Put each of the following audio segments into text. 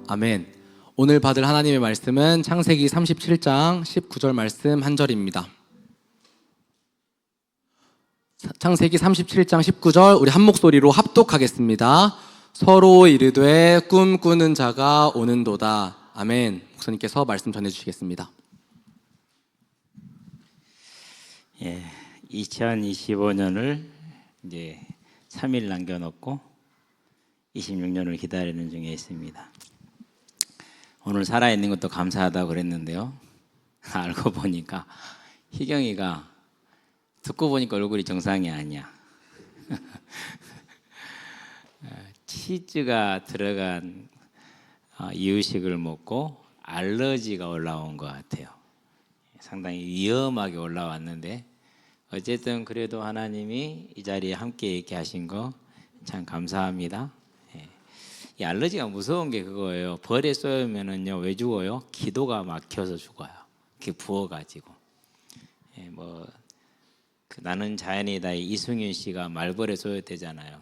아멘. 오늘 받을 하나님의 말씀은 창세기 37장 19절 말씀 한 절입니다. 창세기 37장 19절 우리 한 목소리로 합독하겠습니다. 서로 이르되 꿈꾸는 자가 오는도다. 아멘. 목사님께서 말씀 전해주시겠습니다. 2025년을 이제 3일 남겨놓고 26년을 기다리는 중에 있습니다. 오늘 살아있는 것도 감사하다고 그랬는데요. 알고 보니까 희경이가 듣고 보니까 얼굴이 정상이 아니야. 치즈가 들어간 이유식을 먹고 알러지가 올라온 것 같아요. 상당히 위험하게 올라왔는데 어쨌든 그래도 하나님이 이 자리에 함께 있게 하신 거 참 감사합니다. 이 알러지가 무서운 게 그거예요. 벌에 쏘이면은요 왜 죽어요? 기도가 막혀서 죽어요. 그게 부어가지고. 나는 자연이다 이승윤 씨가 말벌에 쏘였대잖아요.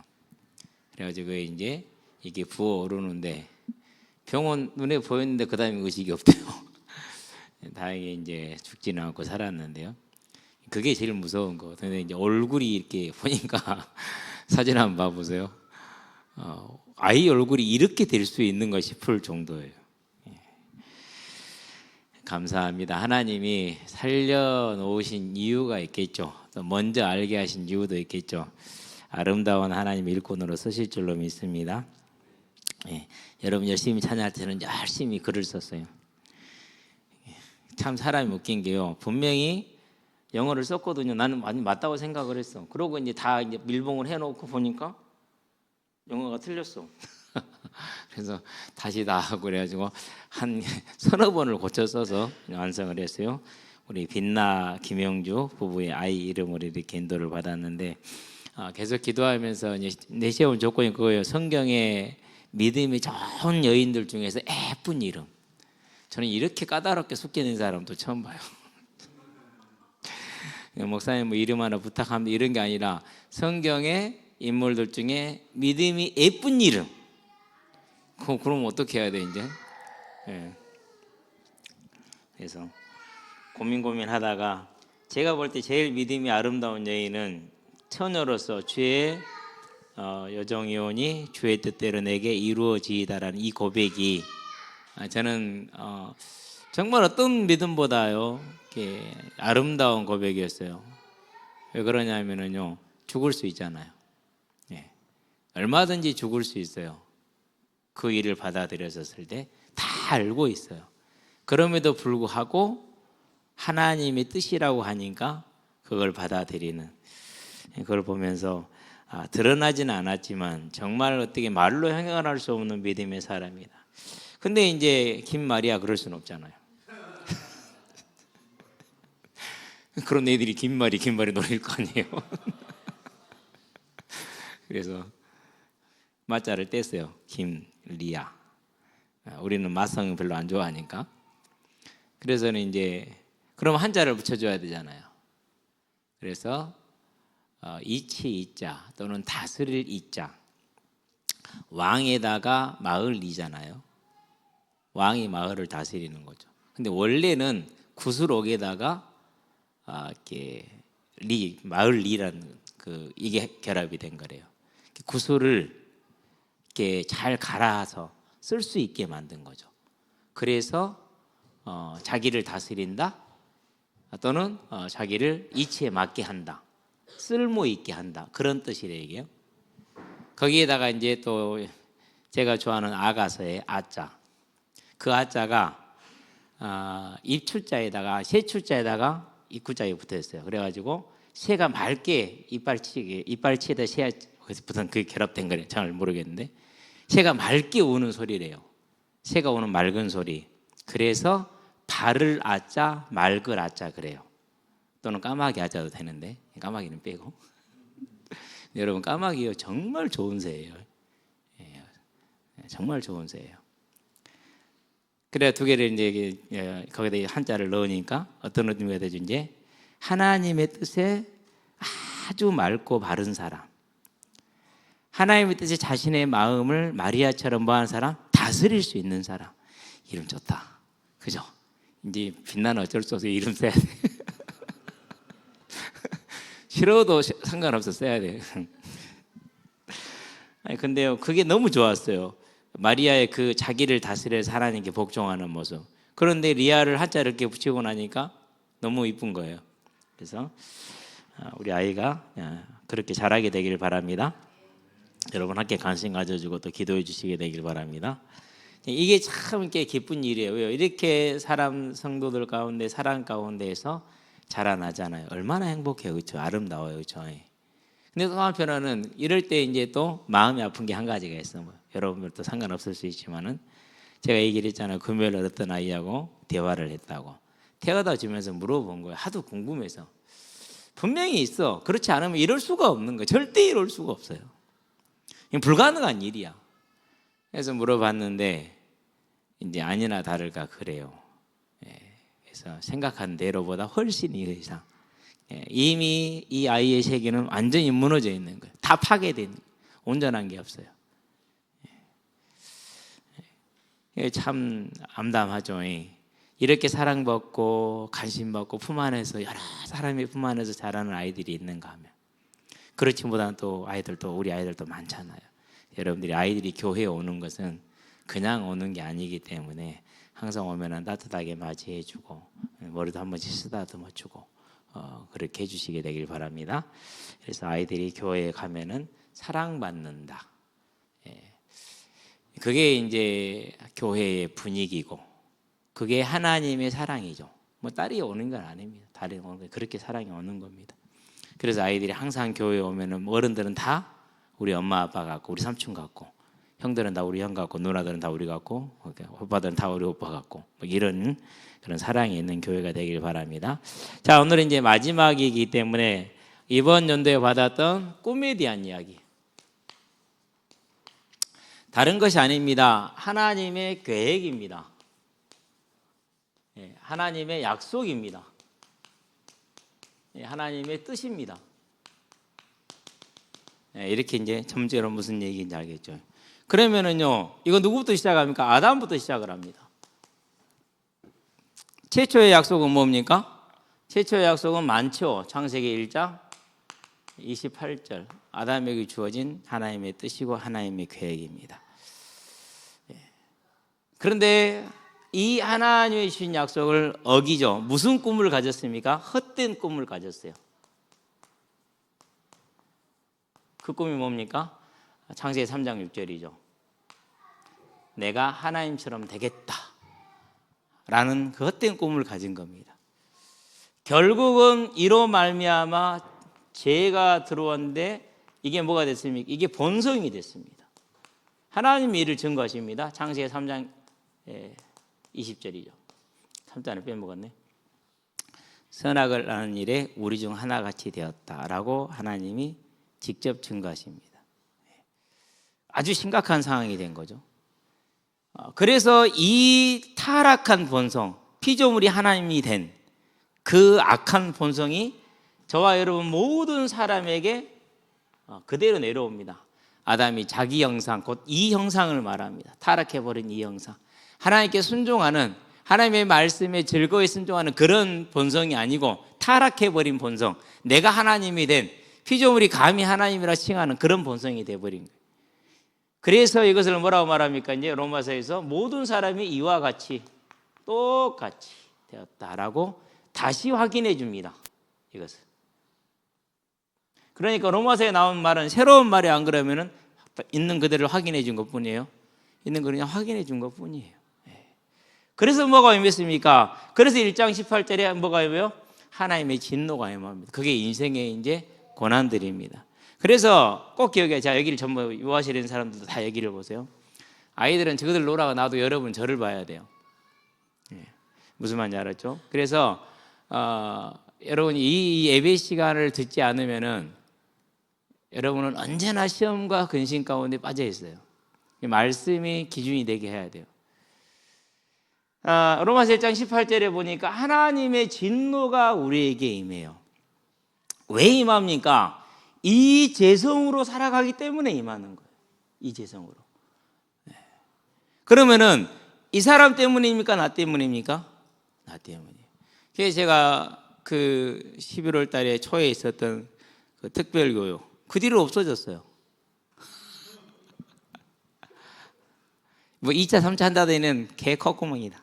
그래가지고 이제 이게 부어오르는데 병원 눈에 보였는데 그 다음에 의식이 없대요. 다행히 이제 죽지는 않고 살았는데요. 그게 제일 무서운 거. 근데 이제 얼굴이 이렇게 보니까 사진 한번 봐보세요. 아이 얼굴이 이렇게 될 수 있는 가 싶을 정도예요. 감사합니다. 하나님이 살려놓으신 이유가 있겠죠. 또 먼저 알게 하신 이유도 있겠죠. 아름다운 하나님의 일꾼으로 쓰실 줄로 믿습니다. 여러분 열심히 찬양할 때는 열심히 글을 썼어요. 참 사람이 웃긴 게요. 분명히 영어를 썼거든요. 나는 많이 맞다고 생각을 했어. 그러고 이제 다 이제 밀봉을 해놓고 보니까 영어가 틀렸어. 그래서 다시 다 하고 그래가지고 한 서너 번을 고쳐 써서 완성을 했어요. 우리 빛나 김영주 부부의 아이 이름으로 이렇게 인도를 받았는데 계속 기도하면서 이제 내세운 조건이 그거예요. 성경에 믿음이 좋은 여인들 중에서 예쁜 이름. 저는 이렇게 까다롭게 숙제낸 사람도 처음 봐요. 목사님 뭐 이름 하나 부탁합니다 이런 게 아니라 성경의 인물들 중에 믿음이 예쁜 이름. 그럼 어떻게 해야 돼 이제? 그래서 고민하다가 제가 볼 때 제일 믿음이 아름다운 여인은 처녀로서 주의 여정이오니 주의 뜻대로 내게 이루어지이다라는 이 고백이 저는 정말 어떤 믿음보다요 아름다운 고백이었어요. 왜 그러냐면요 죽을 수 있잖아요. 얼마든지 죽을 수 있어요. 그 일을 받아들였을 때 다 알고 있어요. 그럼에도 불구하고 하나님의 뜻이라고 하니까 그걸 받아들이는 그걸 보면서 드러나지는 않았지만 정말 어떻게 말로 형용할 수 없는 믿음의 사람이다. 근데 이제 김마리아 그럴 수는 없잖아요. 그런 애들이 김마리 노래일 거 아니에요. 그래서 맞자를 뗐어요. 김리아. 우리는 맞성을 별로 안 좋아하니까. 그래서는 이제 그럼 한자를 붙여줘야 되잖아요. 그래서 이치 이자 또는 다스릴 이자. 왕에다가 마을 이잖아요. 왕이 마을을 다스리는 거죠. 근데 원래는 구슬옥에다가 이렇게 마을 리라는 이게 결합이 된 거래요. 구슬을 이렇게 잘 갈아서 쓸 수 있게 만든 거죠. 그래서 자기를 다스린다 또는 자기를 이치에 맞게 한다, 쓸모 있게 한다 그런 뜻이래요. 이게요. 거기에다가 이제 또 제가 좋아하는 아가서의 아자, 그 아자가 입출자에다가 새출자에다가 입구자에 붙어 있어요. 그래가지고 새가 맑게 이빨치에다 새가 붙은 그게 결합된 거래요. 잘 모르겠는데 새가 맑게 우는 소리래요. 새가 우는 맑은 소리. 그래서 발을 아자 맑을 아자 그래요. 또는 까마귀 아자도 되는데 까마귀는 빼고. 여러분 까마귀요 정말 좋은 새예요. 정말 좋은 새예요. 그래 두 개를 이제 거기다 한자를 넣으니까 어떤 의미가 되죠? 이제 하나님의 뜻에 아주 맑고 바른 사람, 하나님의 뜻에 자신의 마음을 마리아처럼 뭐하는 사람? 다스릴 수 있는 사람. 이름 좋다. 그죠? 이제 빛나는 어쩔 수 없어 이름 써야 돼. 싫어도 상관없어 써야 돼. 아니 근데요 그게 너무 좋았어요. 마리아의 그 자기를 다스려서 하나님께 복종하는 모습. 그런데 리아를 한자를 이렇게 붙이고 나니까 너무 이쁜 거예요. 그래서 우리 아이가 그렇게 자라게 되길 바랍니다. 여러분 함께 관심 가져주고 또 기도해 주시게 되길 바랍니다. 이게 참 이렇게 기쁜 일이에요. 왜요? 이렇게 사람 성도들 가운데 사랑 가운데에서 자라나잖아요. 얼마나 행복해요, 그렇죠? 아름다워요, 그렇죠? 근데 또 한편으로는 이럴 때 이제 또 마음이 아픈 게 한 가지가 있어요. 뭐, 여러분들도 상관없을 수 있지만은 제가 얘기를 했잖아요. 금요일에 어떤 아이하고 대화를 했다고. 태워다 주면서 물어본 거예요. 하도 궁금해서. 분명히 있어. 그렇지 않으면 이럴 수가 없는 거예요. 절대 이럴 수가 없어요. 이건 불가능한 일이야. 그래서 물어봤는데 이제 아니나 다를까 그래요. 그래서 생각한 대로보다 훨씬 이상. 이미 이 아이의 세계는 완전히 무너져 있는 거예요. 다 파괴된 거예요. 온전한 게 없어요. 참 암담하죠. 이렇게 사랑받고 관심받고 품 안에서 여러 사람의 품 안에서 자라는 아이들이 있는가 하면 그렇지보다는 또 아이들도 우리 아이들도 많잖아요. 여러분들이 아이들이 교회에 오는 것은 그냥 오는 게 아니기 때문에 항상 오면은 따뜻하게 맞이해주고 머리도 한 번씩 쓰다듬어주고 그렇게 해주시게 되길 바랍니다. 그래서 아이들이 교회에 가면은 사랑받는다. 그게 이제 교회의 분위기고 그게 하나님의 사랑이죠. 뭐 딸이 오는 건 아닙니다. 딸이 오는 건 그렇게 사랑이 오는 겁니다. 그래서 아이들이 항상 교회에 오면은 어른들은 다 우리 엄마 아빠 같고 우리 삼촌 같고 형들은 다 우리 형 같고 누나들은 다 우리 같고 오빠들은 다 우리 오빠 같고 뭐 이런 그런 사랑이 있는 교회가 되길 바랍니다. 자, 오늘은 이제 마지막이기 때문에 이번 연도에 받았던 꿈에 대한 이야기. 다른 것이 아닙니다. 하나님의 계획입니다. 하나님의 약속입니다. 하나님의 뜻입니다. 이렇게 이제 점적으로 무슨 얘기인지 알겠죠. 그러면은요, 이거 누구부터 시작합니까? 아담부터 시작을 합니다. 최초의 약속은 뭡니까? 최초의 약속은 많죠. 창세기 1장 28절. 아담에게 주어진 하나님의 뜻이고 하나님의 계획입니다. 그런데 이 하나님의 주신 약속을 어기죠. 무슨 꿈을 가졌습니까? 헛된 꿈을 가졌어요. 그 꿈이 뭡니까? 창세기 3장 6절이죠. 내가 하나님처럼 되겠다 라는 그 헛된 꿈을 가진 겁니다. 결국은 이로 말미암아 죄가 들어왔는데 이게 뭐가 됐습니까? 이게 본성이 됐습니다. 하나님이 이를 증거하십니다. 창세기 3장 20절이죠. 3장을 빼먹었네. 선악을 아는 일에 우리 중 하나같이 되었다라고 하나님이 직접 증거하십니다. 아주 심각한 상황이 된 거죠. 그래서 이 타락한 본성, 피조물이 하나님이 된 그 악한 본성이 저와 여러분 모든 사람에게 그대로 내려옵니다. 아담이 자기 형상, 곧 이 형상을 말합니다. 타락해버린 이 형상. 하나님께 순종하는, 하나님의 말씀에 즐거이 순종하는 그런 본성이 아니고 타락해버린 본성, 내가 하나님이 된 피조물이 감히 하나님이라 칭하는 그런 본성이 돼버린 거예요. 그래서 이것을 뭐라고 말합니까? 이제 로마서에서 모든 사람이 이와 같이 똑같이 되었다라고 다시 확인해 줍니다. 이것을. 그러니까 로마서에 나온 말은 새로운 말이 안 그러면은 있는 그대로 확인해 준 것뿐이에요. 있는 거 그냥 확인해 준 것뿐이에요. 그래서 뭐가 의미했습니까? 그래서 1장 18절에 뭐가 의미해요? 하나님의 진노가 의미합니다. 그게 인생의 이제 고난들입니다. 그래서 꼭 기억해요. 자, 여기를 전부 유아실에 있는 사람들도 다 여기를 보세요. 아이들은 저들 놀아가 놔도 여러분 저를 봐야 돼요. 무슨 말인지 알았죠? 그래서 여러분이 이 예배 시간을 듣지 않으면은 여러분은 언제나 시험과 근심 가운데 빠져 있어요. 말씀이 기준이 되게 해야 돼요. 로마서 1장 18절에 보니까 하나님의 진노가 우리에게 임해요. 왜 임합니까? 이 죄성으로 살아가기 때문에 임하는 거예요. 이 죄성으로. 그러면은 이 사람 때문입니까? 나 때문입니까? 나 때문이에요. 그래서 제가 그 11월 달에 초에 있었던 그 특별교육 그 뒤로 없어졌어요. 뭐 2차, 3차 한다더니는 개 콧구멍이다.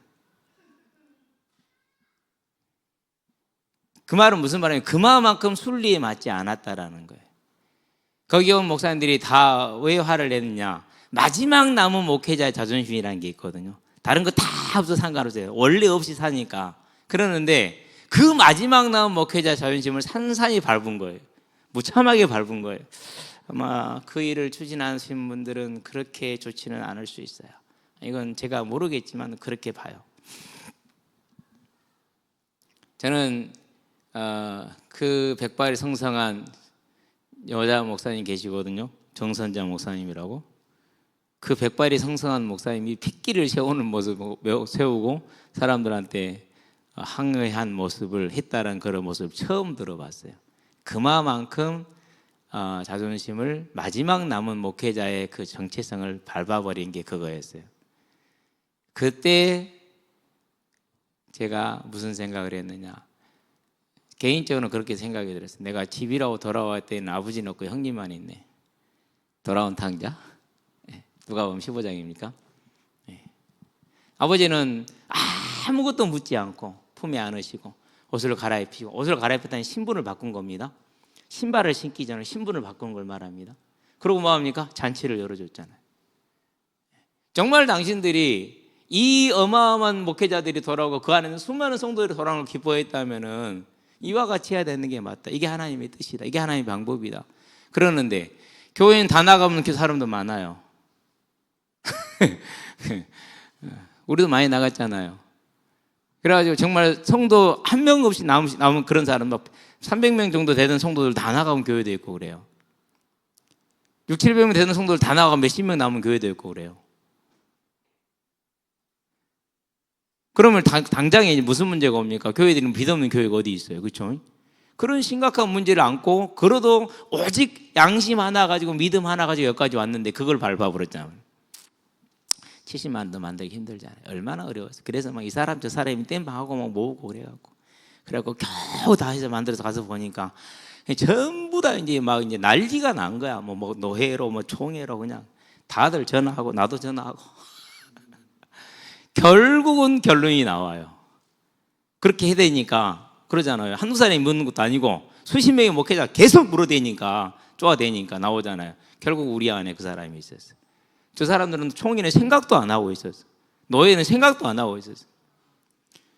그 말은 무슨 말이냐면 그만큼 순리에 맞지 않았다라는 거예요. 거기 온 목사님들이 다 왜 화를 내느냐, 마지막 남은 목회자의 자존심이라는 게 있거든요. 다른 거 다 없어 상관없어요. 원래 없이 사니까. 그러는데 그 마지막 남은 목회자 자존심을 산산히 밟은 거예요. 무참하게 밟은 거예요. 아마 그 일을 추진하신 분들은 그렇게 좋지는 않을 수 있어요. 이건 제가 모르겠지만 그렇게 봐요. 저는 그 백발이 성성한 여자 목사님 계시거든요. 정선자 목사님이라고. 그 백발이 성성한 목사님이 핏기를 세우는 모습을 세우고 사람들한테 항의한 모습을 했다는 그런 모습을 처음 들어봤어요. 그만큼 자존심을 마지막 남은 목회자의 그 정체성을 밟아버린 게 그거였어요. 그때 제가 무슨 생각을 했느냐, 개인적으로는 그렇게 생각이 들었어요. 내가 집이라고 돌아왔을 때는 아버지는 없고 형님만 있네. 돌아온 탕자. 누가 보면 15장입니까? 아버지는 아무것도 묻지 않고 품에 안으시고 옷을 갈아입히고, 옷을 갈아입혔다니 신분을 바꾼 겁니다. 신발을 신기 전에 신분을 바꾸는 걸 말합니다. 그러고 뭐합니까? 잔치를 열어줬잖아요. 정말 당신들이 이 어마어마한 목회자들이 돌아오고 그 안에는 수많은 성도들이 돌아오는 걸 기뻐했다면은 이와 같이 해야 되는 게 맞다. 이게 하나님의 뜻이다. 이게 하나님의 방법이다. 그러는데 교회는 다 나가면 그 사람도 많아요. 우리도 많이 나갔잖아요. 그래가지고 정말 성도 한 명 없이 남은 그런 사람, 300명 정도 되는 성도들 다 나가면 교회도 있고 그래요. 6, 700명 되는 성도들 다 나가면 몇십 명 남은 교회도 있고 그래요. 그러면 당장에 무슨 문제가 옵니까? 교회들은 빚없는 교회가 어디 있어요? 그렇죠? 그런 심각한 문제를 안고 그래도 오직 양심 하나 가지고 믿음 하나 가지고 여기까지 왔는데 그걸 밟아버렸잖아요. 70만 더 만들기 힘들잖아요. 얼마나 어려웠어요. 그래서 막 이 사람 저 사람이 땜빵하고 막 모으고 그래갖고 겨우 다 해서 만들어서 가서 보니까 전부 다 이제 막 이제 난리가 난 거야. 뭐 노회로 뭐 총회로 그냥 다들 전화하고 나도 전화하고 결국은 결론이 나와요. 그렇게 해야 되니까 그러잖아요. 한두 사람이 묻는 것도 아니고 수십 명의 목회자 계속 물어대니까 쪼아대니까 나오잖아요. 결국 우리 안에 그 사람이 있었어요. 저 사람들은 총회는 생각도 안 하고 있었어. 노예는 생각도 안 하고 있었어.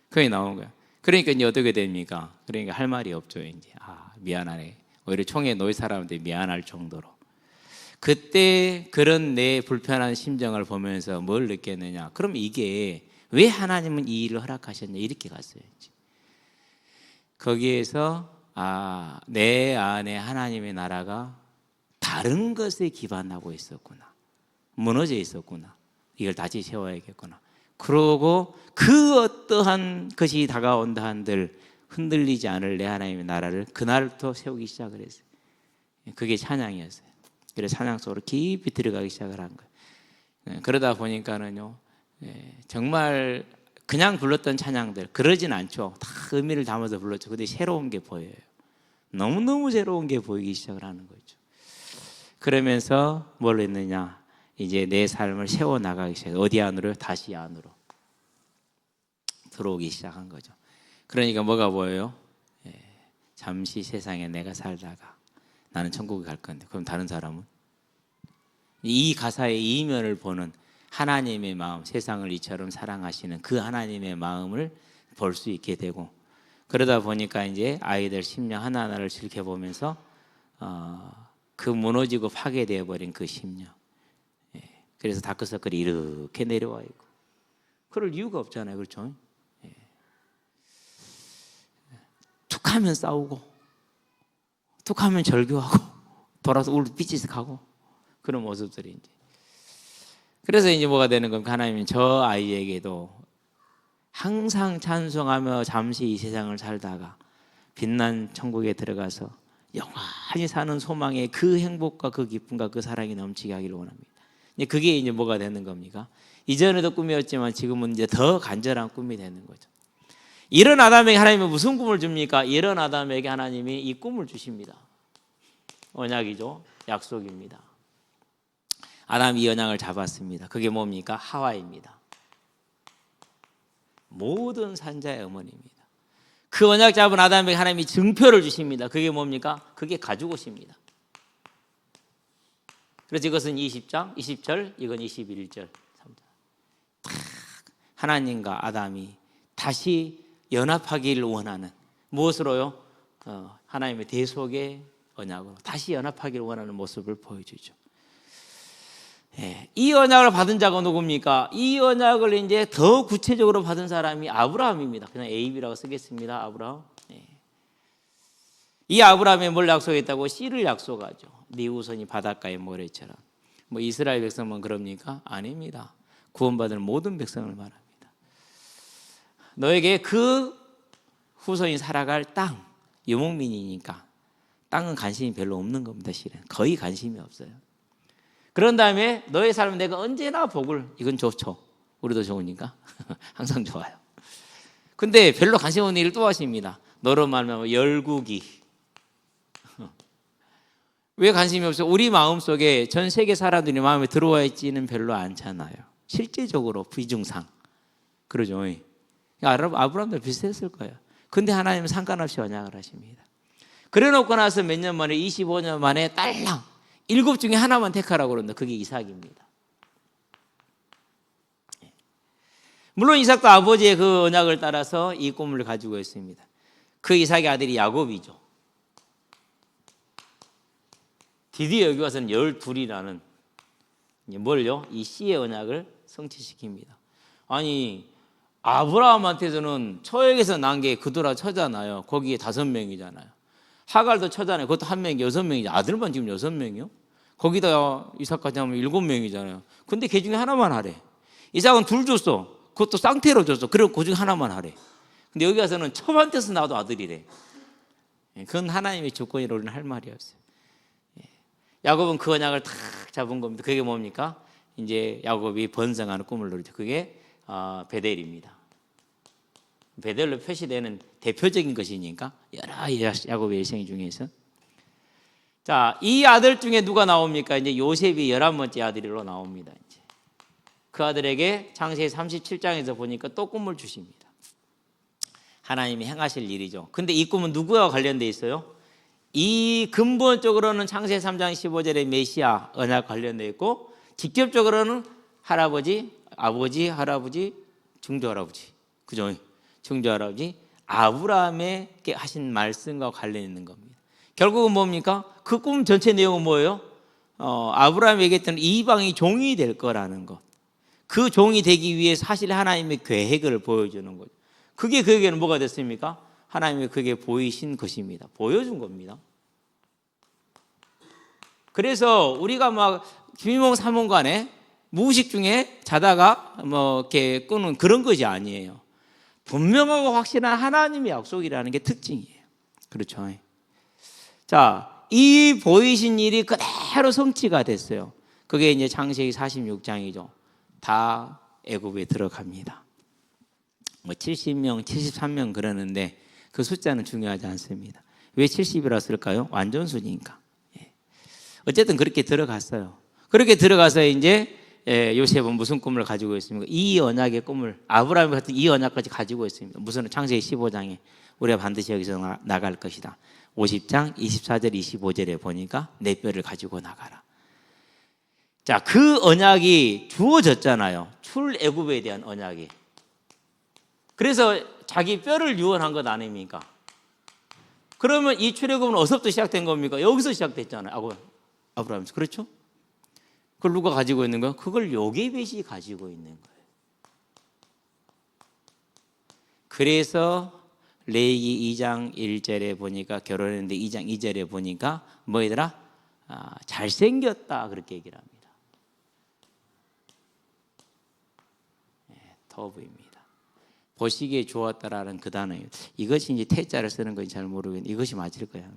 그게 나온 거야. 그러니까 이제 어떻게 됩니까? 그러니까 할 말이 없죠. 이제 미안하네. 오히려 총회 노예 사람한테 미안할 정도로. 그때 그런 내 불편한 심정을 보면서 뭘 느꼈느냐? 그럼 이게 왜 하나님은 이 일을 허락하셨냐? 이렇게 갔어요. 거기에서 내 안에 하나님의 나라가 다른 것에 기반하고 있었구나. 무너져 있었구나. 이걸 다시 세워야겠구나. 그러고 그 어떠한 것이 다가온다 한들 흔들리지 않을 내 하나님의 나라를 그날부터 세우기 시작을 했어요. 그게 찬양이었어요. 그래서 찬양 속으로 깊이 들어가기 시작을 한 거예요. 그러다 보니까는요, 정말 그냥 불렀던 찬양들 그러진 않죠. 다 의미를 담아서 불렀죠. 근데 새로운 게 보여요. 너무너무 새로운 게 보이기 시작을 하는 거죠. 그러면서 뭘 했느냐? 이제 내 삶을 세워나가기 시작해요. 어디 안으로요? 다시 안으로 들어오기 시작한 거죠. 그러니까 뭐가 보여요? 잠시 세상에 내가 살다가 나는 천국에 갈 건데, 그럼 다른 사람은? 이 가사의 이면을 보는 하나님의 마음, 세상을 이처럼 사랑하시는 그 하나님의 마음을 볼 수 있게 되고, 그러다 보니까 이제 아이들 심령 하나하나를 지켜보면서 그 무너지고 파괴되어 버린 그 심령, 그래서 다크서클이 이렇게 내려와 있고, 그럴 이유가 없잖아요. 그렇죠? 툭하면 싸우고 툭하면 절교하고 돌아서 울 삐짓하고 그런 모습들이 이제. 그래서 이제 뭐가 되는 겁니까? 하나님은 저 아이에게도 항상 찬송하며 잠시 이 세상을 살다가 빛난 천국에 들어가서 영원히 사는 소망의 그 행복과 그 기쁨과 그 사랑이 넘치게 하기를 원합니다. 그게 이제 뭐가 되는 겁니까? 이전에도 꿈이었지만 지금은 이제 더 간절한 꿈이 되는 거죠. 이런 아담에게 하나님은 무슨 꿈을 줍니까? 이런 아담에게 하나님이 이 꿈을 주십니다. 언약이죠. 약속입니다. 아담이 이 언약을 잡았습니다. 그게 뭡니까? 하와입니다. 모든 산자의 어머니입니다. 그 언약 잡은 아담에게 하나님이 증표를 주십니다. 그게 뭡니까? 그게 가죽옷입니다. 그래서 이것은 20장, 20절, 이건 21절. 하나님과 아담이 다시 연합하기를 원하는, 무엇으로요? 하나님의 대속의 언약으로 다시 연합하기를 원하는 모습을 보여주죠. 이 언약을 받은 자가 누굽니까? 이 언약을 이제 더 구체적으로 받은 사람이 아브라함입니다. 그냥 AB라고 쓰겠습니다. 아브라함. 이 아브라함에 뭘 약속했다고? 씨를 약속하죠. 네 후손이 바닷가의 모래처럼. 뭐 이스라엘 백성만 그럽니까? 아닙니다. 구원받은 모든 백성을 말합니다. 너에게 그 후손이 살아갈 땅, 유목민이니까 땅은 관심이 별로 없는 겁니다. 실은 거의 관심이 없어요. 그런 다음에 너의 삶은 내가 언제나 복을, 이건 좋죠. 우리도 좋으니까 항상 좋아요. 근데 별로 관심 없는 일을 또 하십니다. 너로 말하면 열국이. 왜 관심이 없어요? 우리 마음속에 전 세계 사람들이 마음에 들어와 있지는 별로 않잖아요. 실제적으로 비중상. 그러죠. 아브라함도 비슷했을 거예요. 근데 하나님은 상관없이 언약을 하십니다. 그래 놓고 나서 몇 년 만에, 25년 만에 딸랑 7 중에 하나만 택하라고 그런다. 그게 이삭입니다. 물론 이삭도 아버지의 그 언약을 따라서 이 꿈을 가지고 있습니다. 그 이삭의 아들이 야곱이죠. 드디어 여기 와서는 12이라는 뭘요? 이 씨의 언약을 성취시킵니다. 아니 아브라함한테서는 처에게서 난 게 그도라 처잖아요. 거기에 5명이잖아요. 하갈도 처잖아요. 그것도 1명이 6명이죠. 아들만 지금 6명이요. 거기다 이삭까지 하면 7명이잖아요. 근데 걔 중에 하나만 하래. 이삭은 2 줬어. 그것도 쌍태로 줬어. 그리고 그 중에 하나만 하래. 근데 여기 가서는 처한테서 나도 아들이래. 그건 하나님의 조건이라고는 할 말이 없어요. 야곱은 그 언약을 탁 잡은 겁니다. 그게 뭡니까? 이제 야곱이 번성하는 꿈을 누리죠. 그게 베델입니다. 베델로 표시되는 대표적인 것이니까 여러 야곱의 일생 중에서. 자, 이 아들 중에 누가 나옵니까? 이제 요셉이 11번째 아들로 나옵니다. 이제 그 아들에게 창세기 37장에서 보니까 또 꿈을 주십니다. 하나님이 행하실 일이죠. 근데 이 꿈은 누구와 관련돼 있어요? 이 근본적으로는 창세기 3장 15절의 메시아 언약 관련돼 있고, 직접적으로는 할아버지, 아버지, 할아버지, 증조할아버지, 그죠? 증조할아버지 아브라함에게 하신 말씀과 관련 있는 겁니다. 결국은 뭡니까? 그 꿈 전체 내용은 뭐예요? 아브라함이 얘기했던 이방이 종이 될 거라는 것. 그 종이 되기 위해 사실 하나님의 계획을 보여주는 거죠. 그게 그에게는 뭐가 됐습니까? 하나님이 그게 보이신 것입니다. 보여준 겁니다. 그래서 우리가 막 비몽 사몽간에 무의식 중에 자다가 뭐 이렇게 꾸는 그런 것이 아니에요. 분명하고 확실한 하나님의 약속이라는 게 특징이에요. 그렇죠. 자, 이 보이신 일이 그대로 성취가 됐어요. 그게 이제 창세기 46장이죠. 다 애굽에 들어갑니다. 뭐 70명, 73명 그러는데 그 숫자는 중요하지 않습니다. 왜 70이라 쓸까요? 완전수니까. 어쨌든 그렇게 들어갔어요. 그렇게 들어가서 이제 요셉은 무슨 꿈을 가지고 있습니까? 이 언약의 꿈을, 아브라함 같은 이 언약까지 가지고 있습니다. 무슨 창세기 15장에 우리가 반드시 여기서 나갈 것이다. 50장 24절 25절에 보니까 내 뼈를 가지고 나가라. 자, 그 언약이 주어졌잖아요. 출애굽에 대한 언약이. 그래서 자기 뼈를 유언한 것 아닙니까? 그러면 이 출애굽은 어디서부터 시작된 겁니까? 여기서 시작됐잖아요. 아브라함에서. 그렇죠? 그걸 누가 가지고 있는 거예요? 그걸 요게벳이 가지고 있는 거예요. 그래서 레위기 2장 1절에 보니까, 결혼했는데 2장 2절에 보니까 뭐이더라? 잘생겼다 그렇게 얘기를 합니다. 터부입니다. 보시기에 좋았다라는 그 단어예요. 이것이 이제 태자를 쓰는 건지 잘 모르겠는데 이것이 맞을 거예요.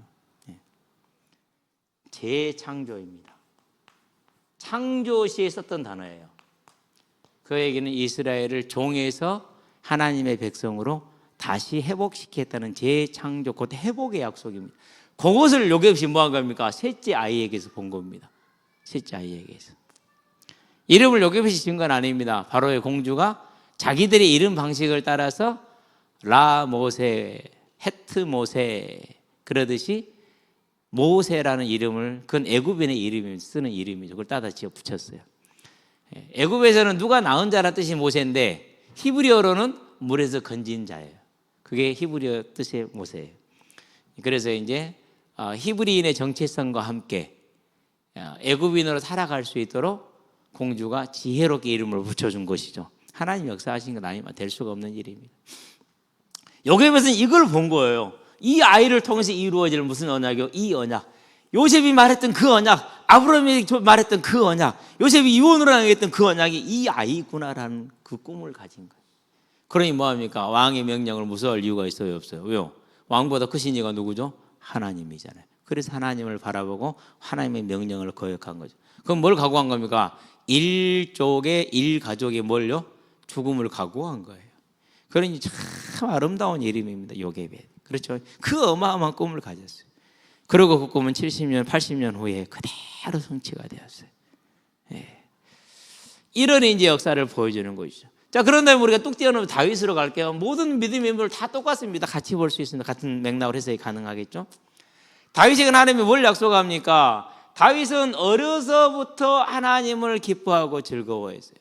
재창조입니다. 창조시에 썼던 단어예요. 그 얘기는 이스라엘을 종에서 하나님의 백성으로 다시 회복시키겠다는 재창조, 곧 회복의 약속입니다. 그것을 요셉이 뭐한 겁니까? 셋째 아이에게서 본 겁니다. 셋째 아이에게서. 이름을 요셉이 지은 건 아닙니다. 바로의 공주가 자기들의 이름 방식을 따라서 라모세, 헤트모세 그러듯이 모세라는 이름을, 그건 애굽인의 이름이 쓰는 이름이죠. 그걸 따다 지어 붙였어요. 애굽에서는 누가 낳은 자라는 뜻이 모세인데 히브리어로는 물에서 건진 자예요. 그게 히브리어 뜻의 모세예요. 그래서 이제 히브리인의 정체성과 함께 애굽인으로 살아갈 수 있도록 공주가 지혜롭게 이름을 붙여준 것이죠. 하나님 역사하신 건 아니면 될 수가 없는 일입니다. 요셉은 이걸 본 거예요. 이 아이를 통해서 이루어질 무슨 언약이요? 이 언약. 요셉이 말했던 그 언약, 아브라함이 말했던 그 언약, 요셉이 이혼으로 당했던 그 언약이 이 아이구나라는 그 꿈을 가진 거예요. 그러니 뭐합니까? 왕의 명령을 무서워할 이유가 있어요? 없어요? 왜요? 왕보다 크신 이가 누구죠? 하나님이잖아요. 그래서 하나님을 바라보고 하나님의 명령을 거역한 거죠. 그럼 뭘 각오한 겁니까? 일족의 일가족이 뭘요? 죽음을 각오한 거예요. 그러니 참 아름다운 이름입니다. 요셉이. 그렇죠? 그 어마어마한 꿈을 가졌어요. 그리고 그 꿈은 70년, 80년 후에 그대로 성취가 되었어요. 예. 이런 이제 역사를 보여주는 것이죠. 자, 그런 다음에 우리가 뚝 뛰어넘어 다윗으로 갈게요. 모든 믿음의 인물 다 똑같습니다. 같이 볼 수 있습니다. 같은 맥락으로 해석이 가능하겠죠. 다윗에게 하나님이 뭘 약속합니까? 다윗은 어려서부터 하나님을 기뻐하고 즐거워했어요.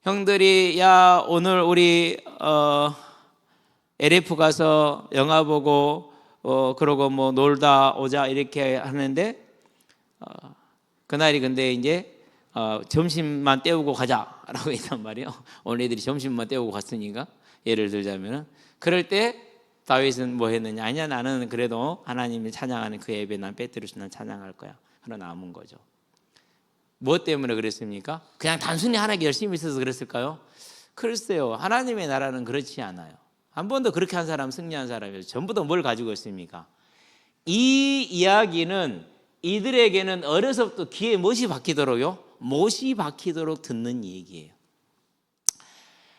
형들이 야 오늘 우리 LF 가서 영화 보고 그러고 뭐 놀다 오자 이렇게 하는데 그날이 근데 이제 점심만 때우고 가자라고 했단 말이에요. 오늘 애들이 점심만 때우고 갔으니까 예를 들자면은 그럴 때 다윗은 뭐 했느냐? 아니야 나는 그래도 하나님이 찬양하는 그 예배 난 빼뜨릴 수 있는 찬양할 거야. 하나 남은 거죠. 뭐 때문에 그랬습니까? 그냥 단순히 하나님께 열심히 있어서 그랬을까요? 글쎄요. 하나님의 나라는 그렇지 않아요. 한 번도 그렇게 한 사람 승리한 사람이에요. 전부 다 뭘 가지고 있습니까? 이 이야기는 이들에게는 어려서부터 귀에 못이 박히도록요. 못이 박히도록 듣는 얘기예요.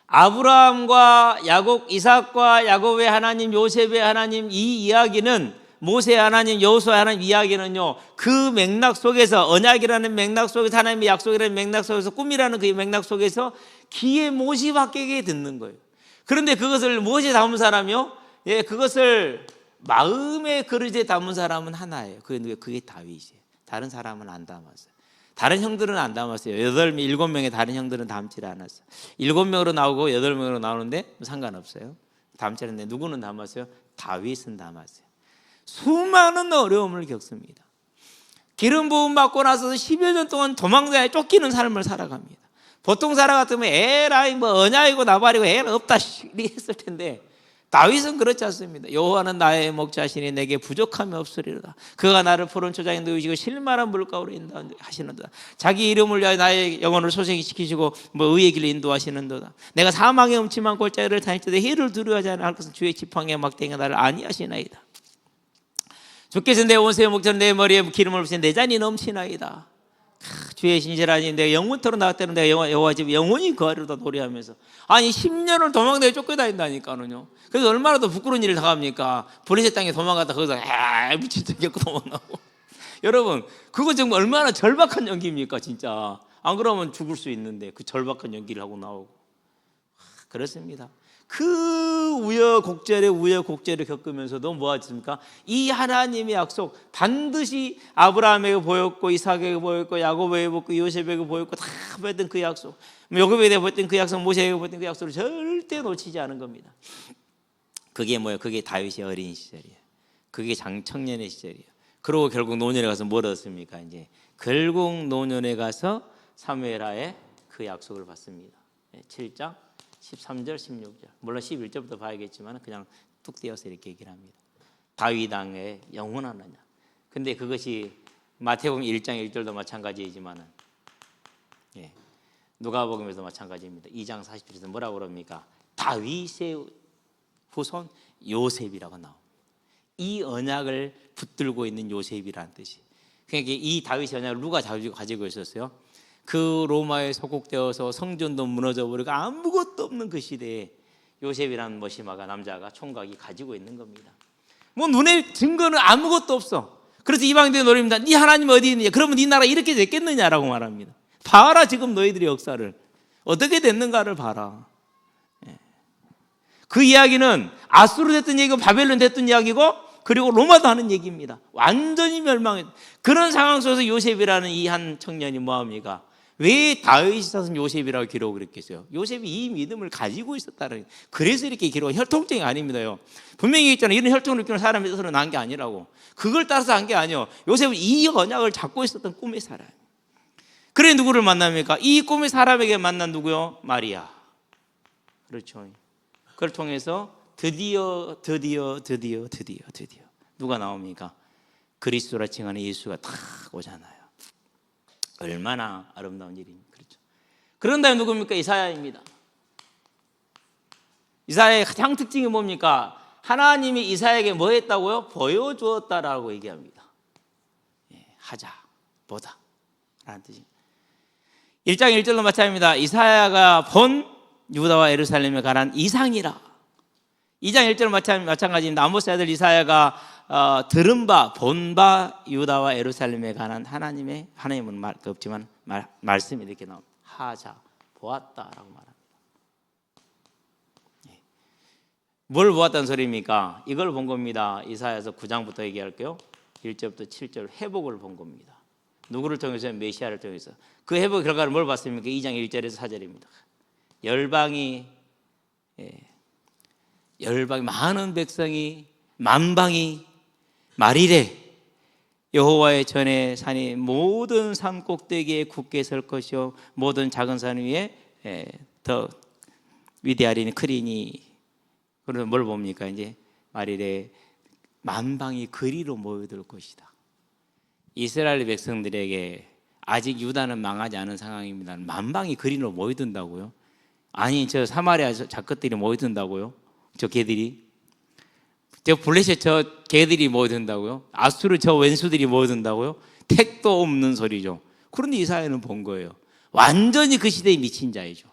아브라함과 야곱, 이삭과 야곱의 하나님, 요셉의 하나님 이 이야기는 모세의 하나님, 여호수아의 하나님 이야기는요. 그 맥락 속에서 언약이라는 맥락 속에서 하나님의 약속이라는 맥락 속에서 꿈이라는 그 맥락 속에서 귀에 못이 박히게 듣는 거예요. 그런데 그것을 무엇에 담은 사람이요? 예, 그것을 마음의 그릇에 담은 사람은 하나예요. 그게 다윗이에요. 다른 사람은 안 담았어요. 다른 형들은 안 담았어요. 7명의 다른 형들은 담지 않았어요. 7명으로 나오고 8명으로 나오는데 상관없어요. 담지 않는데 누구는 담았어요? 다윗은 담았어요. 수많은 어려움을 겪습니다. 기름 부음 받고 나서 10여 년 동안 도망다녀 쫓기는 삶을 살아갑니다. 보통 사람 같으면 에라이 뭐 언약이고 나발이고 에라 없다 이렇게 했을 텐데 다윗은 그렇지 않습니다. 여호와는 나의 목자시니 내게 부족함이 없으리로다. 그가 나를 푸른 초장에 누이시고 실만한 물가로 인도하시는도다. 자기 이름을 위하여 나의 영혼을 소생시키시고 뭐 의의 길로 인도하시는도다. 내가 사망의 음침한 골짜기를 다닐 때도 해를 두려워하지 않을 것은 주의 지팡이와 막대기가 나를 아니하시나이다. 주께서 내 온수의 목자는 내 머리에 기름을 부으신 내 잔이 넘치나이다. 주의 신실하니 내가 영원토록 나왔다는 내가 여호와 집 영원히 거하리로다 노래하면서 아니 10년을 도망다니고 쫓겨다닌다니까는요. 그래서 얼마나 더 부끄러운 일을 당합니까? 브레셋 땅에 도망가다 거기서 미친 척 겪고 도망가고 여러분 그거 정말 얼마나 절박한 연기입니까 진짜. 안 그러면 죽을 수 있는데 그 절박한 연기를 하고 나오고 그렇습니다. 그 우여곡절을 겪으면서도 뭐 하십니까? 이 하나님의 약속 반드시 아브라함에게 보였고 이삭에게 보였고 야곱에게 보였고 요셉에게 보였고 다 보였던 그 약속, 야곱에게 보였던 그 약속, 모세에게 보였던 그 약속을 절대 놓치지 않은 겁니다. 그게 뭐예요? 그게 다윗의 어린 시절이에요. 그게 청년의 시절이에요. 그리고 결국 노년에 가서 뭘 얻습니까? 이제 결국 노년에 가서 사무엘하에 그 약속을 받습니다. 7장 13절, 16절. 물론 11절부터 봐야겠지만 그냥 뚝 띄어서 이렇게 얘기를 합니다. 다윗 왕의 영원한 언약. 근데 그것이 마태복음 1장 1절도 마찬가지이지만 누가복음에도 마찬가지입니다. 2장 40절에서 뭐라고 그럽니까? 다윗의 후손 요셉이라고 나옵니다. 이 언약을 붙들고 있는 요셉이라는 뜻이. 그러니까 이 다윗의 언약을 누가 가지고 있었어요? 그 로마에 소국되어서 성전도 무너져 버리고 아무것도 없는 그 시대에 요셉이라는 머시마가 남자가 총각이 가지고 있는 겁니다. 뭐 눈에 증거는 아무것도 없어. 그래서 이방인들이 노립니다. 네 하나님 어디 있느냐? 그러면 네 나라 이렇게 됐겠느냐라고 말합니다. 봐라 지금 너희들의 역사를 어떻게 됐는가를 봐라. 그 이야기는 아수르 됐던 얘기고 바벨론 됐던 이야기고 그리고 로마도 하는 얘기입니다. 완전히 멸망했. 그런 상황 속에서 요셉이라는 이 한 청년이 뭐합니까? 왜 다윗이 사서 요셉이라고 기록을 했겠어요? 요셉이 이 믿음을 가지고 있었다는, 그래서 이렇게 기록, 혈통증이 아닙니다요. 분명히 있잖아요. 이런 혈통을 느끼는 사람이 있어서 난 게 아니라고. 그걸 따라서 한 게 아니에요. 요셉은 이 언약을 잡고 있었던 꿈의 사람. 그래 누구를 만납니까? 이 꿈의 사람에게 만난 누구요? 마리아. 그렇죠. 그걸 통해서 드디어 누가 나옵니까? 그리스도라 칭하는 예수가 딱 오잖아요. 얼마나 아름다운 일입니까? 그렇죠. 그런 다음에 누굽니까? 이사야입니다. 이사야의 가장 특징이 뭡니까? 하나님이 이사야에게 뭐 했다고요? 보여주었다라고 얘기합니다. 하자, 보다 라는 뜻입니다. 1장 1절로 마찬가지입니다. 이사야가 본 유다와 예루살렘에 관한 이상이라. 2장 1절 마찬가지입니다. 아모스의 아들 이사야가 들은 바, 본 바 유다와 예루살렘에 관한 하나님은 말 없지만 말씀이 이렇게 나옵니다. 하자, 보았다라고 말합니다. 뭘 보았다는 소리입니까? 이걸 본 겁니다. 이사야서 9장부터 얘기할게요. 1절부터 7절 회복을 본 겁니다. 누구를 통해서? 메시아를 통해서. 그 회복의 결과를 뭘 봤습니까? 2장 1절에서 4절입니다. 열방이 많은 백성이 만방이 말이래 여호와의 전에 산이 모든 산 꼭대기에 굳게 설 것이요 모든 작은 산 위에 더 위대하리니 크리니. 그러면 뭘 봅니까? 이제 말이래 만방이 그리로 모여들 것이다. 이스라엘 백성들에게 아직 유다는 망하지 않은 상황입니다. 만방이 그리로 모여든다고요? 아니 저 사마리아 작것들이 모여든다고요? 저 개들이, 저 블레셋 저 개들이 모여든다고요? 아수르 저 왼수들이 모여든다고요? 택도 없는 소리죠. 그런데 이사야는 본 거예요. 완전히 그 시대에 미친 자이죠.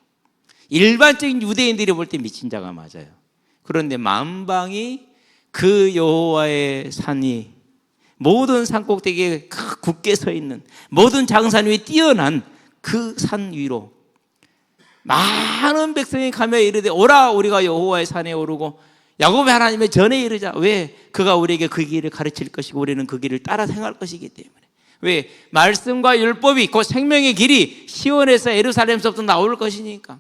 일반적인 유대인들이 볼 때 미친 자가 맞아요. 그런데 만방이 그 여호와의 산이 모든 산 꼭대기에 굳게 서 있는 모든 작은 산 위에 뛰어난 그 산 위로 많은 백성이 가며 이르되 오라 우리가 여호와의 산에 오르고 야곱의 하나님의 전에 이르자. 왜? 그가 우리에게 그 길을 가르칠 것이고 우리는 그 길을 따라 행할 것이기 때문에. 왜? 말씀과 율법이 곧 생명의 길이 시온에서 예루살렘서부터 나올 것이니까.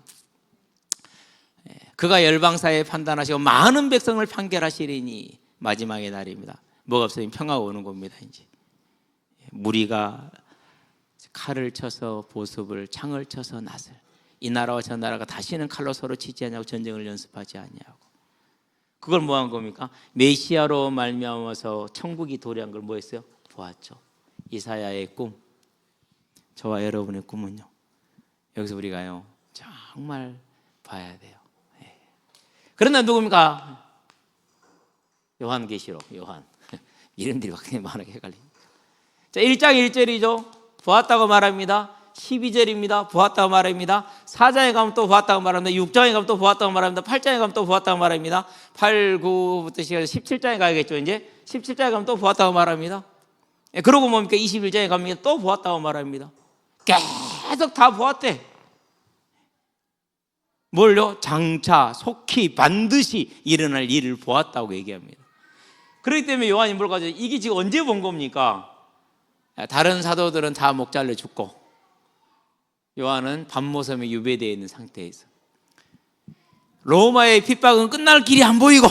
그가 열방사에 판단하시고 많은 백성을 판결하시리니 마지막의 날입니다. 뭐가 없으면 평화가 오는 겁니다. 이제 무리가 칼을 쳐서 보습을, 창을 쳐서 낫을, 이 나라와 저 나라가 다시는 칼로 서로 치지 않냐고 전쟁을 연습하지 않냐고. 그걸 뭐 한 겁니까? 메시아로 말미암아서 천국이 도래한 걸 뭐 했어요? 보았죠. 이사야의 꿈, 저와 여러분의 꿈은요, 여기서 우리가요 정말 봐야 돼요. 그런데 누굽니까? 요한계시록, 요한. 이름들이 굉장히 많게 헷갈립니다. 자, 1장 1절이죠. 보았다고 말합니다. 12절입니다. 보았다고 말합니다. 4장에 가면 또 보았다고 말합니다. 6장에 가면 또 보았다고 말합니다. 8장에 가면 또 보았다고 말합니다. 8, 9부터 시작해서 17장에 가야겠죠. 이제 17장에 가면 또 보았다고 말합니다. 그러고 뭡니까? 21장에 가면 또 보았다고 말합니다. 계속 다 보았대. 뭘요? 장차 속히 반드시 일어날 일을 보았다고 얘기합니다. 그렇기 때문에 요한이 뭘 가지고 이게 지금 언제 본 겁니까? 다른 사도들은 다 목 잘려 죽고 요한은 밤모섬에 유배되어 있는 상태에서 로마의 핍박은 끝날 길이 안 보이고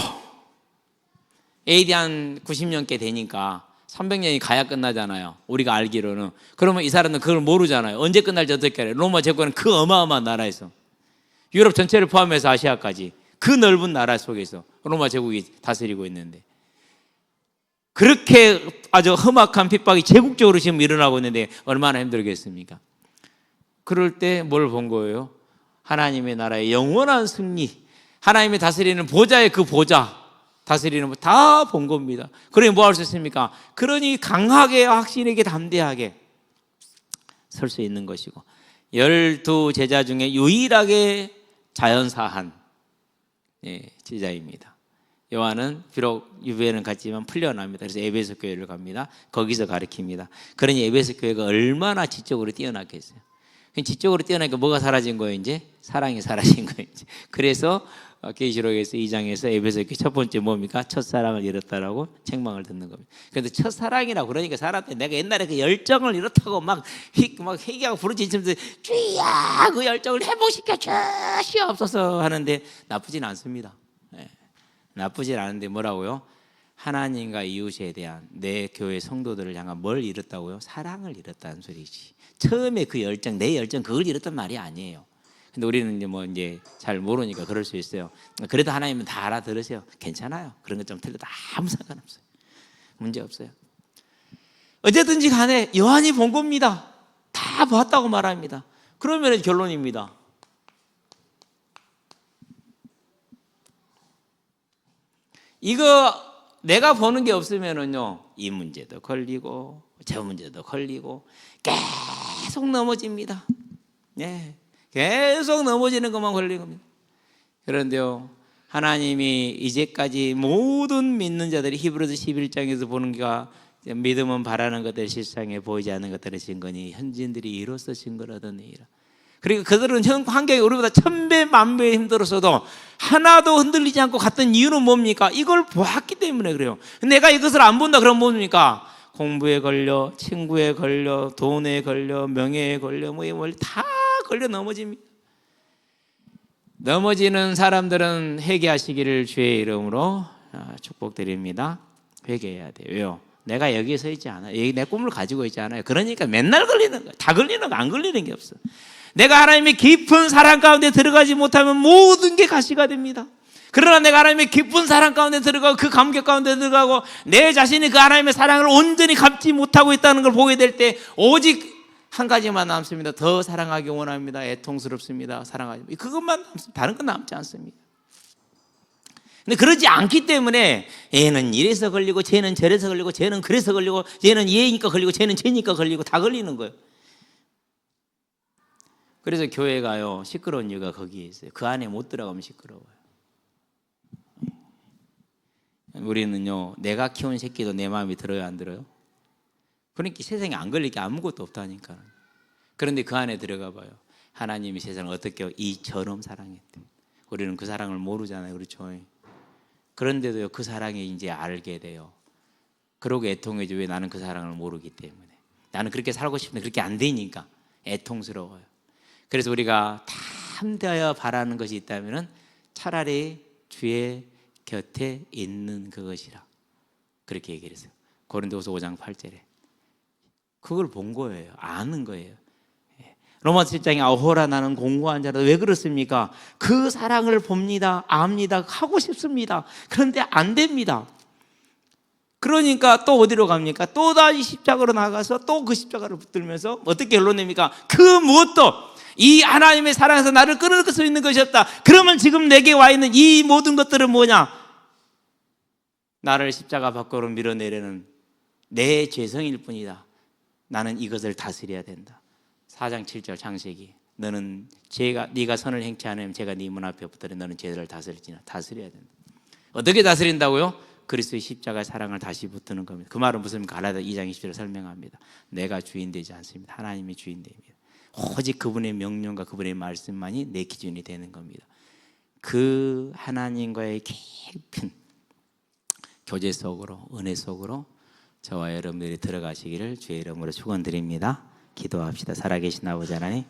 AD 한 90년께 되니까 300년이 가야 끝나잖아요. 우리가 알기로는. 그러면 이 사람은 그걸 모르잖아요. 언제 끝날지 어떻게 알아요? 로마 제국은 그 어마어마한 나라에서 유럽 전체를 포함해서 아시아까지 그 넓은 나라 속에서 로마 제국이 다스리고 있는데 그렇게 아주 험악한 핍박이 제국적으로 지금 일어나고 있는데 얼마나 힘들겠습니까? 그럴 때 뭘 본 거예요? 하나님의 나라의 영원한 승리, 하나님의 다스리는 보좌의 그 보좌, 다스리는 다 본 겁니다. 그러니 뭐 할 수 있습니까? 그러니 강하게 확신에게 담대하게 설 수 있는 것이고 12 제자 중에 유일하게 자연사한 제자입니다. 요한은 비록 유배는 갔지만 풀려납니다. 그래서 에베소 교회를 갑니다. 거기서 가르칩니다. 그러니 에베소 교회가 얼마나 지적으로 뛰어났겠어요. 지적으로 뛰어나니까 뭐가 사라진 거예요? 이제 사랑이 사라진 거예요. 이제. 그래서 계시록에서 2장에서 에베소 교회 첫 번째 뭡니까? 첫사랑을 잃었다라고 책망을 듣는 겁니다. 그런데 첫사랑이라고 그러니까 사람들이 내가 옛날에 그 열정을 잃었다고 막 회개하고 부르짖으면서 주야 그 열정을 회복시켜 주시옵소서 하는데 나쁘진 않습니다. 나쁘진 않은데 뭐라고요? 하나님과 이웃에 대한 내 교회 성도들을 향한 뭘 잃었다고요? 사랑을 잃었다는 소리지. 처음에 그 열정, 내 열정 그걸 잃었단 말이 아니에요. 근데 우리는 이제 잘 모르니까 그럴 수 있어요. 그래도 하나님은 다 알아들으세요. 괜찮아요. 그런 것 좀 틀려도 아무 상관없어요. 문제 없어요. 어쨌든지 간에 요한이 본 겁니다. 다 봤다고 말합니다. 그러면 결론입니다. 이거 내가 보는 게 없으면은요, 이 문제도 걸리고 저 문제도 걸리고 계속 넘어집니다. 네, 계속 넘어지는 것만 걸리는 겁니다. 그런데요, 하나님이 이제까지 모든 믿는 자들이 히브리서 11장에서 보는 게가 믿음은 바라는 것들 실상에 보이지 않는 것들의 증거니 현지인들이 이로써 증거를 얻었느니라. 그리고 그들은 현 환경이 우리보다 1000배 만배 힘들었어도 하나도 흔들리지 않고 갔던 이유는 뭡니까? 이걸 보았기 때문에 그래요. 내가 이것을 안 본다 그러면 뭡니까? 공부에 걸려, 친구에 걸려, 돈에 걸려, 명예에 걸려, 다 걸려 넘어집니다. 넘어지는 사람들은 회개하시기를 주의 이름으로 축복드립니다. 회개해야 돼요. 왜요? 내가 여기에 서 있지 않아요. 여기 내 꿈을 가지고 있지 않아요. 그러니까 맨날 걸리는 거예요. 다 걸리는 거, 안 걸리는 게 없어. 내가 하나님의 깊은 사랑 가운데 들어가지 못하면 모든 게 가시가 됩니다. 그러나 내가 하나님의 깊은 사랑 가운데 들어가고 그 감격 가운데 들어가고 내 자신이 그 하나님의 사랑을 온전히 갚지 못하고 있다는 걸 보게 될 때 오직 한 가지만 남습니다. 더 사랑하기 원합니다. 애통스럽습니다. 사랑하지. 그것만 남습니다. 다른 건 남지 않습니다. 근데 그러지 않기 때문에 얘는 이래서 걸리고 쟤는 저래서 걸리고 쟤는 그래서 걸리고 쟤는 얘니까 걸리고 쟤는 쟤니까 걸리고 다 걸리는 거예요. 그래서 교회가요 시끄러운 이유가 거기에 있어요. 그 안에 못 들어가면 시끄러워요. 우리는요 내가 키운 새끼도 내 마음이 들어요, 안 들어요? 그러니까 세상에 안 걸릴 게 아무것도 없다니까. 그런데 그 안에 들어가 봐요. 하나님이 세상을 어떻게 이처럼 사랑했대. 우리는 그 사랑을 모르잖아요, 그렇죠? 그런데도요 그 사랑이 이제 알게 돼요. 그러고 애통해져. 왜? 나는 그 사랑을 모르기 때문에. 나는 그렇게 살고 싶은데 그렇게 안 되니까 애통스러워요. 그래서 우리가 담대하여 바라는 것이 있다면 차라리 주의 곁에 있는 그것이라 그렇게 얘기를 했어요. 고린도후서 5장 8절에 그걸 본 거예요. 아는 거예요. 로마서 7장에 아호라 나는 공고한 자라도 왜 그렇습니까? 그 사랑을 봅니다. 압니다. 하고 싶습니다. 그런데 안 됩니다. 그러니까 또 어디로 갑니까? 또 다시 십자가로 나가서 또 그 십자가를 붙들면서 어떻게 결론 냅니까? 그 무엇도 이 하나님의 사랑에서 나를 끊을 수 있는 것이 없다. 그러면 지금 내게 와 있는 이 모든 것들은 뭐냐? 나를 십자가 밖으로 밀어내려는 내 죄성일 뿐이다. 나는 이것을 다스려야 된다. 4장 7절 창세기. 너는 네가 선을 행치 않으면 제가 네 문 앞에 붙들어 너는 죄를 다스려야 된다. 어떻게 다스린다고요? 그리스도의 십자가의 사랑을 다시 붙드는 겁니다. 그 말은 무슨 갈라디아 2장 20절을 설명합니다. 내가 주인 되지 않습니다. 하나님이 주인 됩니다. 오직 그분의 명령과 그분의 말씀만이 내 기준이 되는 겁니다. 그 하나님과의 깊은 교제 속으로, 은혜 속으로 저와 여러분들이 들어가시기를 주의 이름으로 축원드립니다. 기도합시다. 살아계신 아버지 하나님,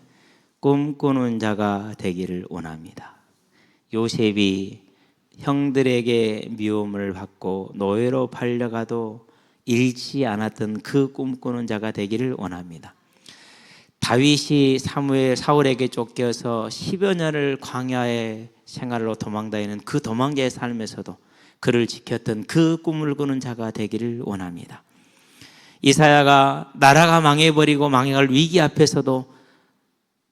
꿈꾸는 자가 되기를 원합니다. 요셉이 형들에게 미움을 받고 노예로 팔려가도 잃지 않았던 그 꿈꾸는 자가 되기를 원합니다. 다윗이 사울에게 쫓겨서 10여 년을 광야의 생활로 도망다니는 그 도망자의 삶에서도 그를 지켰던 그 꿈을 꾸는 자가 되기를 원합니다. 이사야가 나라가 망해버리고 망해갈 위기 앞에서도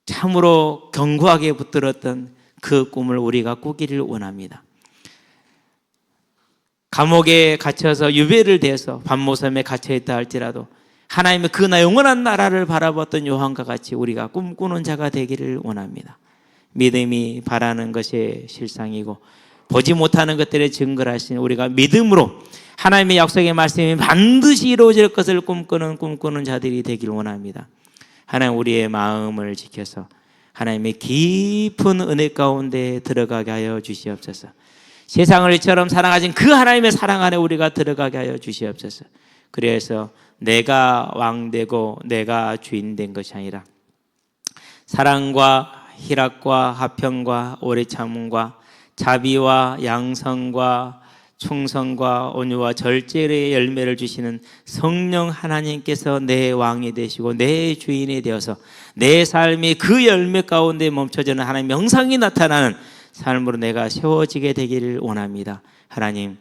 참으로 견고하게 붙들었던 그 꿈을 우리가 꾸기를 원합니다. 감옥에 갇혀서 유배를 대서 밤모섬에 갇혀있다 할지라도 하나님의 그 영원한 나라를 바라봤던 요한과 같이 우리가 꿈꾸는 자가 되기를 원합니다. 믿음이 바라는 것의 실상이고 보지 못하는 것들의 증거를 하신 우리가 믿음으로 하나님의 약속의 말씀이 반드시 이루어질 것을 꿈꾸는 자들이 되길 원합니다. 하나님 우리의 마음을 지켜서 하나님의 깊은 은혜 가운데 들어가게 하여 주시옵소서. 세상을 이처럼 사랑하신 그 하나님의 사랑 안에 우리가 들어가게 하여 주시옵소서. 그래서 내가 왕되고 내가 주인 된 것이 아니라 사랑과 희락과 화평과 오래 참음과 자비와 양성과 충성과 온유와 절제의 열매를 주시는 성령 하나님께서 내 왕이 되시고 내 주인이 되어서 내 삶이 그 열매 가운데 멈춰지는 하나님의 형상이 나타나는 삶으로 내가 세워지게 되기를 원합니다. 하나님,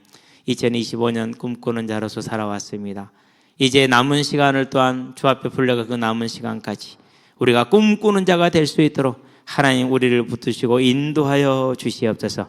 2025년 꿈꾸는 자로서 살아왔습니다. 이제 남은 시간을 또한 주 앞에 불려가 그 남은 시간까지 우리가 꿈꾸는 자가 될 수 있도록 하나님 우리를 붙드시고 인도하여 주시옵소서.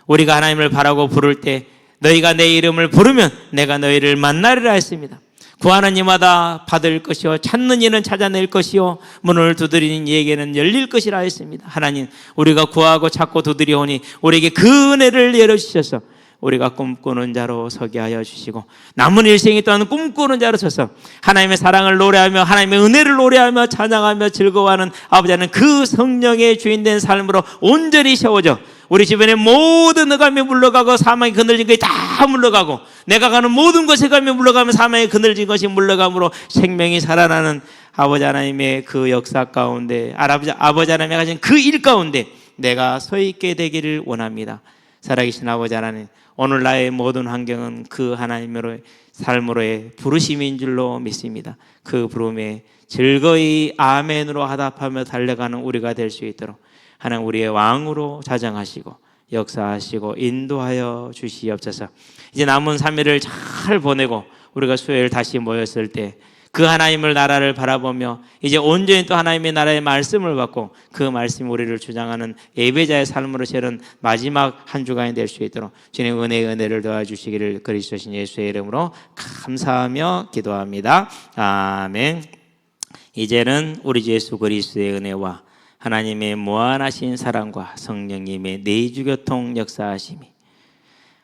우리가 하나님을 바라고 부를 때 너희가 내 이름을 부르면 내가 너희를 만나리라 했습니다. 구하는 이마다 받을 것이요 찾는 이는 찾아낼 것이요 문을 두드리는 이에게는 열릴 것이라 했습니다. 하나님, 우리가 구하고 찾고 두드리오니 우리에게 그 은혜를 열어주셔서 우리가 꿈꾸는 자로 서게 하여 주시고 남은 일생이 또한 꿈꾸는 자로 서서 하나님의 사랑을 노래하며 하나님의 은혜를 노래하며 찬양하며 즐거워하는 아버지 하나님 그 성령의 주인된 삶으로 온전히 세워져 우리 주변에 모든 어감이 물러가고 사망이 그늘진 것이 다 물러가고 내가 가는 모든 곳에 가면 물러가면 사망이 그늘진 것이 물러감으로 생명이 살아나는 아버지 하나님의 그 역사 가운데 아버지 하나님이 가진 그 일 가운데 내가 서 있게 되기를 원합니다. 살아계신 아버지 하나님, 오늘 나의 모든 환경은 그 하나님으로의 삶으로의 부르심인 줄로 믿습니다. 그 부름에 즐거이 아멘으로 화답하며 달려가는 우리가 될 수 있도록 하나님 우리의 왕으로 자정하시고 역사하시고 인도하여 주시옵소서. 이제 남은 3일을 잘 보내고 우리가 수요일 다시 모였을 때 그 하나님을 나라를 바라보며 이제 온전히 또 하나님의 나라의 말씀을 받고 그 말씀이 우리를 주장하는 예배자의 삶으로 세는 마지막 한 주간이 될 수 있도록 주님 은혜를 도와주시기를 그리스도신 예수의 이름으로 감사하며 기도합니다. 아멘. 이제는 우리 주 예수 그리스도의 은혜와 하나님의 무한하신 사랑과 성령님의 내주교통 역사하심이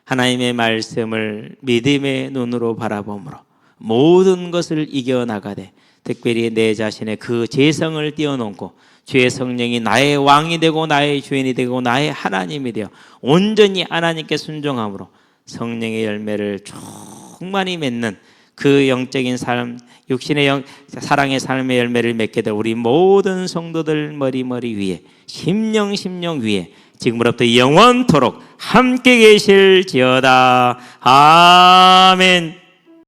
하나님의 말씀을 믿음의 눈으로 바라봄으로 모든 것을 이겨나가되 특별히 내 자신의 그 재성을 띄워놓고 주의 성령이 나의 왕이 되고 나의 주인이 되고 나의 하나님이 되어 온전히 하나님께 순종함으로 성령의 열매를 충만히 맺는 그 영적인 삶, 육신의 사랑의 삶의 열매를 맺게 될 우리 모든 성도들 머리 위에 심령 위에 지금부터 영원토록 함께 계실지어다. 아멘.